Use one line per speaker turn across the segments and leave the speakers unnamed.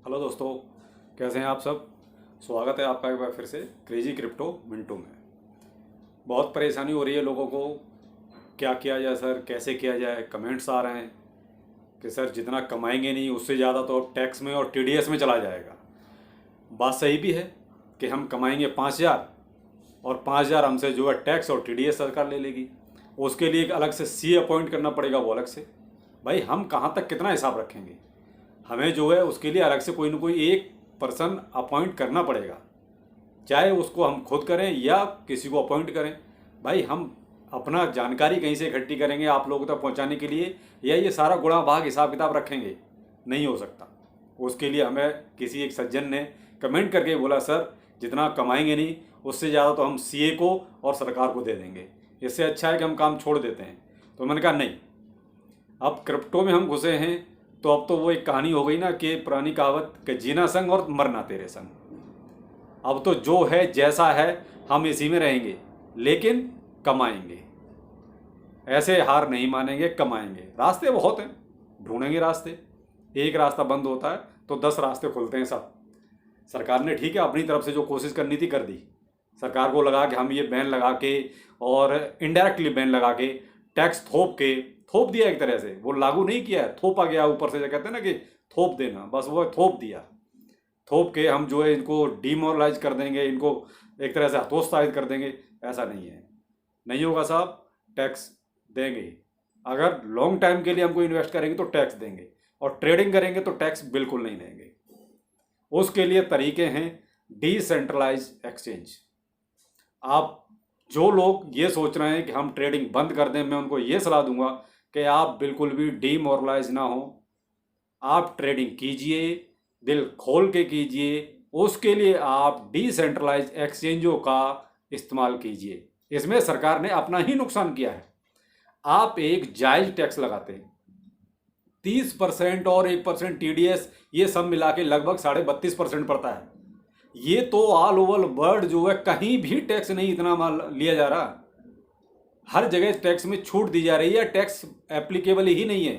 Hello दोस्तों, कैसे हैं आप सब। स्वागत है आपका एक बार फिर से क्रेजी क्रिप्टो मिंटू में। बहुत परेशानी हो रही है लोगों को, क्या किया जाए सर, कैसे किया जाए। कमेंट्स आ रहे हैं कि सर जितना कमाएंगे नहीं उससे ज़्यादा तो टैक्स में और टीडीएस में चला जाएगा। बात सही भी है कि हम कमाएंगे 5,000 और 5,000 हमसे जो है टैक्स और टीडीएस सरकार ले लेगी। उसके लिए एक अलग से सी अपॉइंट करना पड़ेगा, वो अलग से। भाई हम कहाँ तक कितना हिसाब रखेंगे, हमें जो है उसके लिए अलग से कोई ना कोई एक पर्सन अपॉइंट करना पड़ेगा, चाहे उसको हम खुद करें या किसी को अपॉइंट करें। भाई हम अपना जानकारी कहीं से इकट्ठी करेंगे आप लोगों तक पहुंचाने के लिए, या ये सारा गुणा भाग हिसाब किताब रखेंगे? नहीं हो सकता। उसके लिए हमें किसी एक सज्जन ने कमेंट करके बोला, सर जितना कमाएंगे नहीं उससे ज़्यादा तो हम सीए को और सरकार को दे देंगे, इससे अच्छा है कि हम काम छोड़ देते हैं। तो मैंने कहा नहीं, अब क्रिप्टो में हम घुसे हैं तो अब तो वो एक कहानी हो गई ना कि पुरानी कहावत कि जीना संग और मरना तेरे संग। अब तो जो है जैसा है हम इसी में रहेंगे, लेकिन कमाएंगे। ऐसे हार नहीं मानेंगे, कमाएंगे। रास्ते बहुत हैं, ढूंढेंगे रास्ते। एक रास्ता बंद होता है तो 10 रास्ते खुलते हैं सब। सरकार ने ठीक है अपनी तरफ से जो कोशिश करनी थी कर दी। सरकार को लगा कि हम ये बैन लगा के और इनडायरेक्टली बैन लगा के टैक्स थोप दिया, एक तरह से वो लागू नहीं किया है, थोपा गया ऊपर से। जो कहते हैं ना कि थोप देना, बस वो थोप दिया। थोप के हम जो है इनको डिमोरलाइज कर देंगे, इनको एक तरह से हतोत्साहित कर देंगे। ऐसा नहीं है, नहीं होगा साहब। टैक्स देंगे। अगर लॉन्ग टाइम के लिए हमको इन्वेस्ट करेंगे तो टैक्स देंगे, और ट्रेडिंग करेंगे तो टैक्स बिल्कुल नहीं देंगे। उसके लिए तरीके हैं डिसेंट्रलाइज एक्सचेंज। आप जो लोग ये सोच रहे हैं कि हम ट्रेडिंग बंद कर दें, मैं उनको ये सलाह दूंगा कि आप बिल्कुल भी डीमोरलाइज ना हो। आप ट्रेडिंग कीजिए, दिल खोल के कीजिए। उसके लिए आप डिसेंट्रलाइज एक्सचेंजों का इस्तेमाल कीजिए। इसमें सरकार ने अपना ही नुकसान किया है। आप एक जायज टैक्स लगाते हैं, 30% और 1% टीडीएस, ये सब मिला के लगभग 32.5% पड़ता है। ये तो ऑल ओवर वर्ल्ड जो है कहीं भी टैक्स नहीं इतना माल लिया जा रहा। हर जगह टैक्स में छूट दी जा रही है, टैक्स एप्लीकेबल ही नहीं है।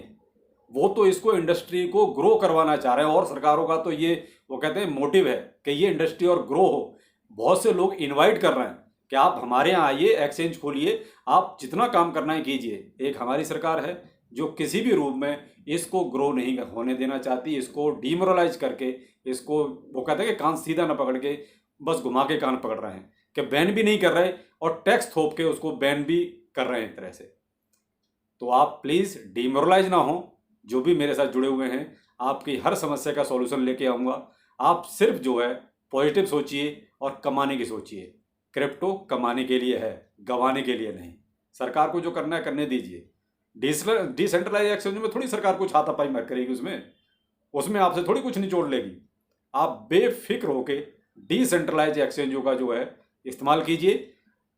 वो तो इसको इंडस्ट्री को ग्रो करवाना चाह रहे हैं, और सरकारों का तो ये वो कहते हैं मोटिव है कि ये इंडस्ट्री और ग्रो हो। बहुत से लोग इनवाइट कर रहे हैं कि आप हमारे यहाँ आइए, एक्सचेंज खोलिए, आप जितना काम करना है कीजिए। एक हमारी सरकार है जो किसी भी रूप में इसको ग्रो नहीं होने देना चाहती, इसको डिमोरलाइज करके, इसको वो कहते हैं कि कान सीधा ना पकड़ के बस घुमा के कान पकड़ रहे हैं, कि बैन भी नहीं कर रहे और टैक्स थोप के उसको बैन भी कर रहे हैं एक तरह से। तो आप प्लीज़ डिमोरलाइज ना हो। जो भी मेरे साथ जुड़े हुए हैं, आपकी हर समस्या का सॉल्यूशन लेके आऊँगा। आप सिर्फ जो है पॉजिटिव सोचिए और कमाने की सोचिए। क्रिप्टो कमाने के लिए है, गंवाने के लिए नहीं। सरकार को जो करना है करने दीजिए। डिसेंट्रलाइज एक्सचेंज में थोड़ी सरकार कुछ हाथापाई मत करेगी, उसमें आपसे थोड़ी कुछ निचोड़ लेगी। आप बेफिक्र होके डिसेंट्रलाइज एक्सचेंजों का जो है इस्तेमाल कीजिए।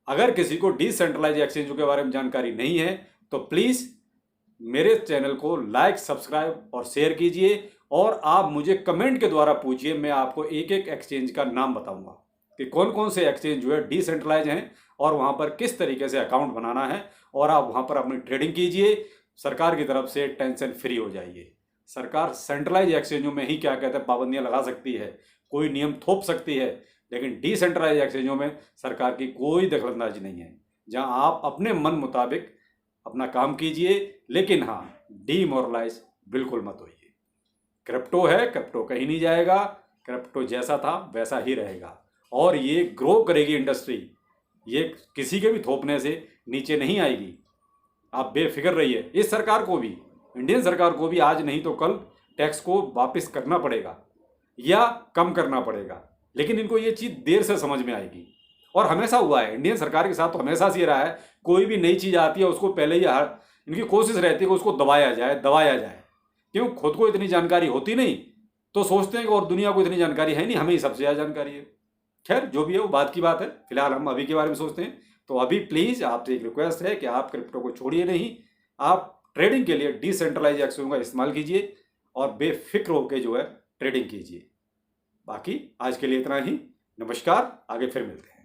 अगर किसी को डिसेंट्रलाइज एक्सचेंजों के बारे में जानकारी नहीं है तो प्लीज़ मेरे चैनल को लाइक, सब्सक्राइब और शेयर कीजिए, और आप मुझे कमेंट के द्वारा पूछिए। मैं आपको एक एक एक्सचेंज का नाम बताऊंगा कि कौन कौन से एक्सचेंज जो है डिसेंट्रलाइज हैं और वहां पर किस तरीके से अकाउंट बनाना है, और आप वहां पर अपनी ट्रेडिंग कीजिए। सरकार की तरफ से टेंशन फ्री हो जाइए। सरकार सेंट्रलाइज एक्सचेंजों में ही क्या कहते हैं पाबंदियां लगा सकती है, कोई नियम थोप सकती है, लेकिन डिसेंट्रलाइज एक्सचेंजों में सरकार की कोई दखलंदाजी नहीं है, जहां आप अपने मन मुताबिक अपना काम कीजिए। लेकिन हाँ, डीमोरलाइज बिल्कुल मत होइए। क्रिप्टो है, क्रिप्टो कहीं नहीं जाएगा। क्रिप्टो जैसा था वैसा ही रहेगा, और ये ग्रो करेगी इंडस्ट्री। ये किसी के भी थोपने से नीचे नहीं आएगी। आप बेफिक्र रहिए। इस सरकार को भी, इंडियन सरकार को भी आज नहीं तो कल टैक्स को वापस करना पड़ेगा या कम करना पड़ेगा, लेकिन इनको ये चीज़ देर से समझ में आएगी। और हमेशा हुआ है इंडियन सरकार के साथ, तो हमेशा से ये रहा है, कोई भी नई चीज़ आती है उसको पहले ही इनकी कोशिश रहती है कि उसको दबाया जाए। क्यों? खुद को इतनी जानकारी होती नहीं तो सोचते हैं कि और दुनिया को इतनी जानकारी है नहीं, हमें ही सबसे ज़्यादा जानकारी है। खैर जो भी है वो बात की बात है, फिलहाल हम अभी के बारे में सोचते हैं। तो अभी प्लीज़ आपसे एक रिक्वेस्ट है कि आप क्रिप्टो को छोड़िए नहीं, आप ट्रेडिंग के लिए डिसेंट्रलाइज एक्सचेंज का इस्तेमाल कीजिए और बेफिक्र होकर जो है ट्रेडिंग कीजिए। बाकी आज के लिए इतना ही। नमस्कार, आगे फिर मिलते हैं।